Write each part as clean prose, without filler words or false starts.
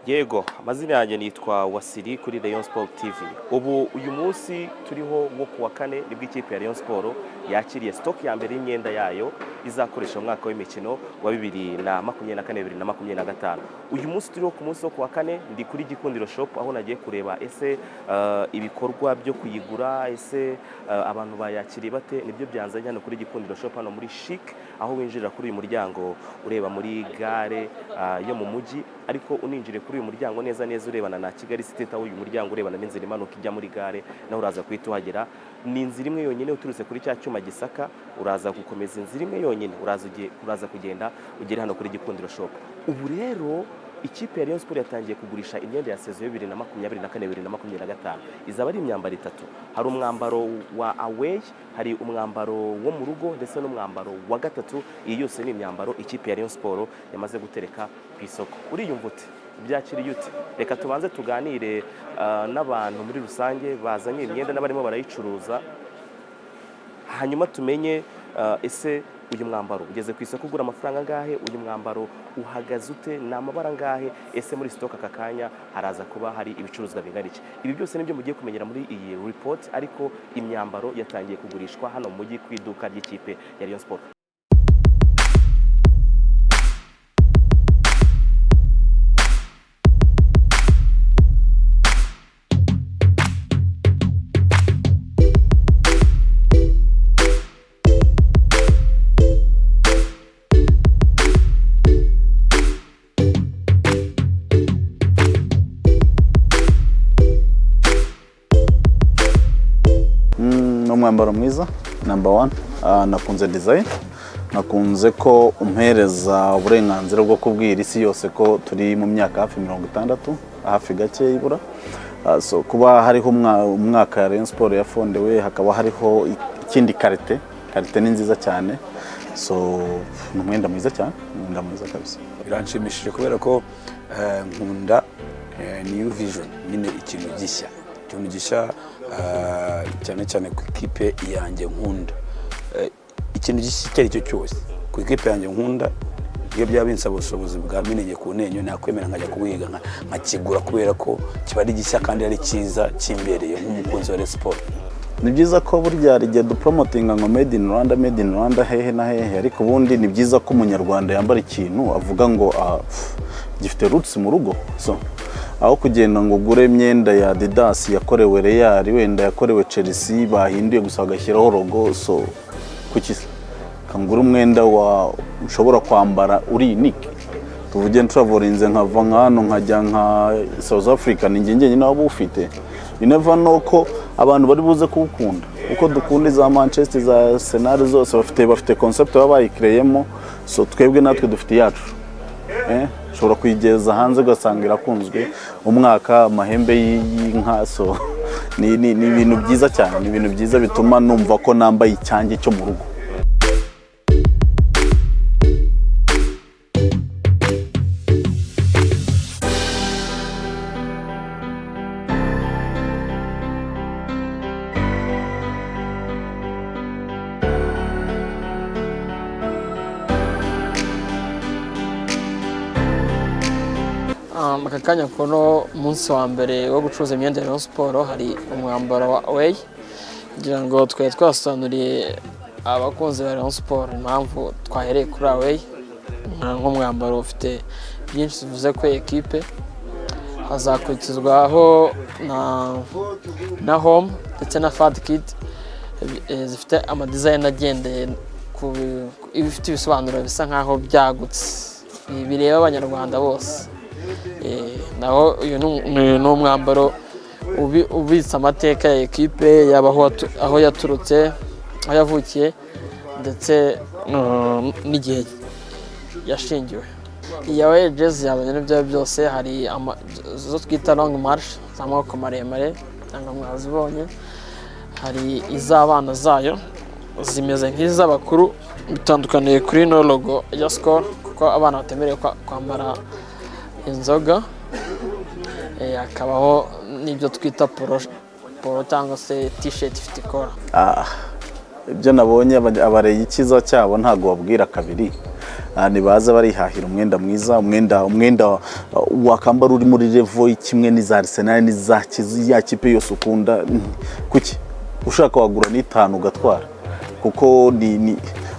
Yego, amazina yanjye nitwa Wasiri kuri Rayon Sport TV. Ubu uyu munsi turiho wo kuwa kane nibwo ikipe ya Rayon Sport yakiriye stock ya mbere y'imyenda yayo izakoresha umwaka w'imikino wa 2024-2025. Uyu munsi turiho ku munsi wo kuwa kane ndi kuri Gikundiro Shop aho nagiye kureba ese ibikorwa byo kuyigura ese abantu bayakiriye bate nibyo byanzanye hano kuri Gikundiro Shop hano muri Chic aho winjirira kuri uyu muryango ureba muri gare yo mu mujyi ariko uninjire kuri uyu muryango neza neza urebana na Kigali City aho uyu muryango urebana n'inzira imanuka ijya muri gare naho uraza kwita uhagera ni inzira imwe yonyine uturutse kuri cya cyuma gisaka uraza gukomeza inzira imwe yonyine uraza kugenda ugere hano kuri Gikundiro Shop. Ubu rero ikipe ya Rayon Sport yatangiye kugurisha imyenda ya sezo 2024-2025 izaba ari imyambaro itatu. Hari umwambaro wa away, hari umwambaro wo mu rugo ndetse n'umwambaro wa gatatu. Iyi yose ni imyambaro ikipe ya Rayon Sport yamaze gutereka ku isoko. Uriyumva ute? Byakiriye ute? Reka tubanze tuganire n'abantu muri rusange bazanye imyenda n'abarimo barayicuruza, hanyuma tumenye ese uyu mwambaro ugeze ku isoko ugura amafaranga ngahe, uyu mwambaro uhagaze ute, ni amabara ngahe, ese muri stock aka kanya haraza kuba hari ibicuruzwa bingana iki. Ibi byose nibyo mugiye kumenyera muri iyi report, ariko imyambaro yatangiye kugurishwa hano mu mujyi ku iduka ry'ikipe ya Rayon Sport. Umwambaro mwiza number 1 nakunze design, nakunze ko umpereza uburenganzira bwo kubwira isi yose ko turi mu myaka hafi 60 hafi gake ibura. So kuba hariho umwaka ya Rayon Sport yafondewe hakaba hariho ikindi karite ni nziza cyane. So numwenda mwiza cyane, numwenda mwiza kabisa. Biranshimishije kubera ko nkunda new vision, nyine ikintu gishya cyane cyane ku ikipe yanjye nkunda. Ikintu gishya cyari cyo cyose ku ikipe yanjye nkunda, iyo byabinsaba ubushobozi bwa minenye ku nenyo nakwemera nkajya kubiga nkakigura kubera ko kiba ari gishya kandi ari cyiza kimbereye nk'umukunzi wa Sport. Ni byiza ko burya rigiye dupromotinga ngo made in Rwanda hehe na hehe, ariko ubundi ni byiza ko umunyarwanda yambara ikintu avuga ngo gifite roots mu rugo. So aho kugenda ngo gure imyenda ya Adidas yakorewe Real wenda yakorewe Chelsea bahinduye gusa bagashyiraho logo. So kuki kangura umwenda wa ushobora kwambara uri unique. Tuvuge travelinze nkava nkano nkajya nka South Africa ninjye nyine nabo ufite, you never know ko abantu bari buze kuwukunda uko dukunda za Manchester za Arsenal zose bafite concept baba bayikreyemo. So twebwe natwe dufite yacu ushobora kuyigeza hanze ugasanga irakunzwe umwaka amahembe y'inka. So ni ibintu byiza cyane, ni ibintu byiza bituma numva ko nambaye icyanjye cyo mu rugo. Aka kanya kono umunsi wa mbere wo gucuruza imyenda ya Rayon Sport hari umwambaro wa away, kugira ngo twasanuriye abakunzi ba Rayon Sport impamvu twahereye kuri away nk'umwambaro ufite byinshi bivuze ko equipe hazakurikizwaho na home ndetse na fat kit zifite ama design agendeye ku ibifite ibisobanuro bisa nkaho byagutse bireba abanyarwanda bose. Naho uyu ni umwambaro ubitsa amateka ya equipe yabaho aho yaturutse, aho yavukiye ndetse n'igihe yashingiwe. Iyawe jezi yabanye n'ibyo byose, hari zo twita long march z'amaboko maremare cyangwa mwazibonye, hari iz'abana zayo zimeze nk'iz'abakuru, bitandukaniye kuri no logo ya Skol kuko abana batemerewe kwambara inzoga. Akabaho n'ibyo twita polo cyangwa se t-shirt ifite ikora. Ibyo nabonye abareye ikiza cyabo ntago babwira kabiri. nibaza barihahira umwenda mwiza, umwenda wakambara uri muri level kimwe n'iza Arsenal n'iza ya kipe yose ukunda. Kuki ushaka wagura n'itanu ugatwara, kuko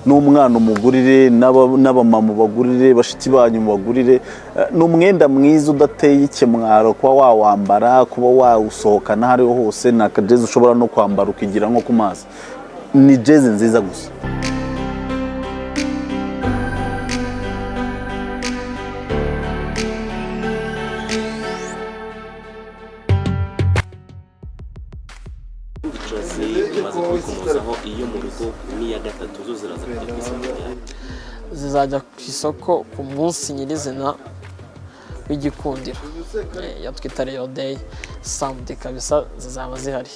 n'umwana umugurire, n'abamama bagurire, bashiki banyu bagurire. N'umwenda mwiza udateye ikemwaro kuba wawambara, kuba wawusohokana hariho hose. Ni akajezi ushobora no kwambara ukigira nko ku mazi. Ni jezi nziza gusa. iyo mu rugo n'iya gatatu zo ziraza kujya ku isoko, zizajya ku isoko ku munsi nyirizina w'igikundiro, ya twita Rayo Day samedi kabisa, zizaba zihari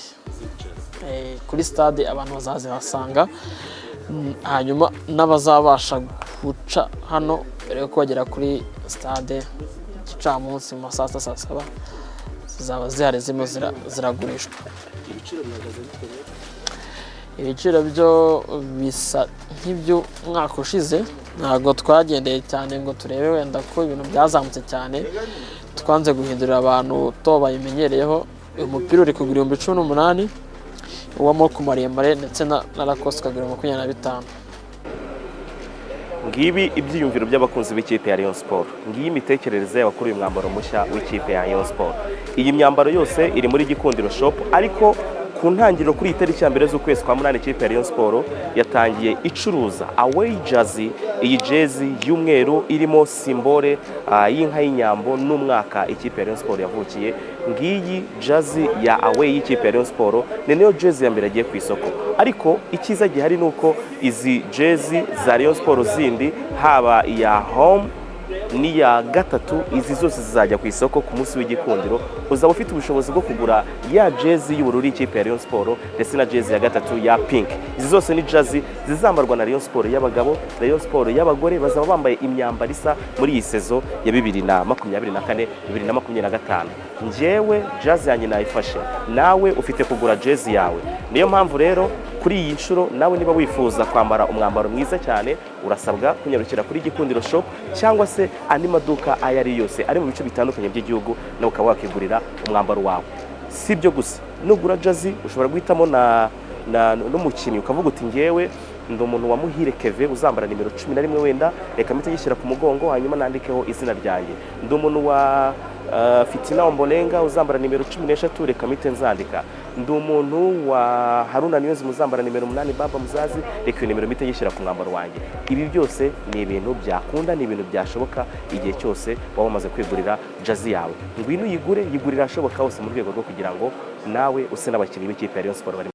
kuri stade, abantu bazazihasanga. Hanyuma n'abazabasha guca hano mbere yo kugera kuri stade gicamunsi mu saa 7 zizaba zihari, zirimo ziragurishwa. Ibiciro byo bisa nk'ibyo mwaka ushize, ntabwo twagendeye cyane ngo turebe wenda ko ibintu byazamutse cyane. Twanze guhindurira abantu to bayimenyereyeho. Umupira uri kugura 18,000, uw'amaboko maremare ndetse na Lacoste kagura 25. Ngibi ibyiyumviro by'abakunzi b'ikipe ya Rayon Sport, ngiyi imitekerereze y'abakuru uyu mwambaro mushya w'ikipe ya Rayon Sport. Iyi myambaro yose iri muri Gikundiro Shop, ariko ku ntangiriro kuri itariki ya mbere z'ukwezi kwa 8 ikipe ya Rayon Sport yatangiye icuruza away jersey. Iyi jersey y'umweru irimo simbole y'inka y'inyambo n'umwaka ikipe ya Rayon Sport yavukiye. Ngiyi jersey ya away y'ikipe ya Rayon Sport ni niyo jersey ya mbere agiye ku isoko, ariko ikiza gihari nuko izi jersey za Rayon Sport zindi, haba iya home n'iya gatatu, izi zose zizajya ku isoko ku munsi w'igikundiro. Uzaba ufite ubushobozi bwo kugura ya jersey y'ubururu y'ikipe ya Rayon Sport ndetse na jersey ya gatatu ya pink. Izi zose ni jersey zizambarwa na Rayon Sport y'abagabo, Rayon Sport y'abagore. Bazaba bambaye imyambaro isa muri iyi sezo ya 2024 2025. Njyewe jersey yanjye nayifashe, nawe ufite kugura jersey yawe. Niyo mpamvu rero kuri iyi nshuro nawe niba wifuza kwambara umwambaro mwiza cyane, urasabwa kunyarukira kuri Gikundiro Shop cyangwa se andi maduka ayari yose ari mu bice bitandukanye by'igihugu, nawe ukaba wakigurira umwambaro wawe. Si byo gusa, nugura jersey ushobora guhitamo n'umukinnyi ukavuga uti ngewe ndi umuntu wa Muhire Keve uzambara nimero 11, wenda reka mpite gishyira ku mugongo hanyuma nandikeho izina ryanjye. Ndi umuntu wa Fitina Ombolenga uzambara nimero 13, reka mpite nzandika. Ndi umuntu wa Haruna Niyonzi muzambara nimero 8 Baba Muzazi, reka iyo nimero mpite gishyira ku mwambaro wanjye. Ibi byose ni ibintu byakunda, ni ibintu byashoboka igihe cyose waba umaze kwigurira jersey yawe. Ngwino yigurira ashoboka hose mu rwego rwo kugira ngo nawe use n'abakinnyi b'ikipe ya Rayon Sport bari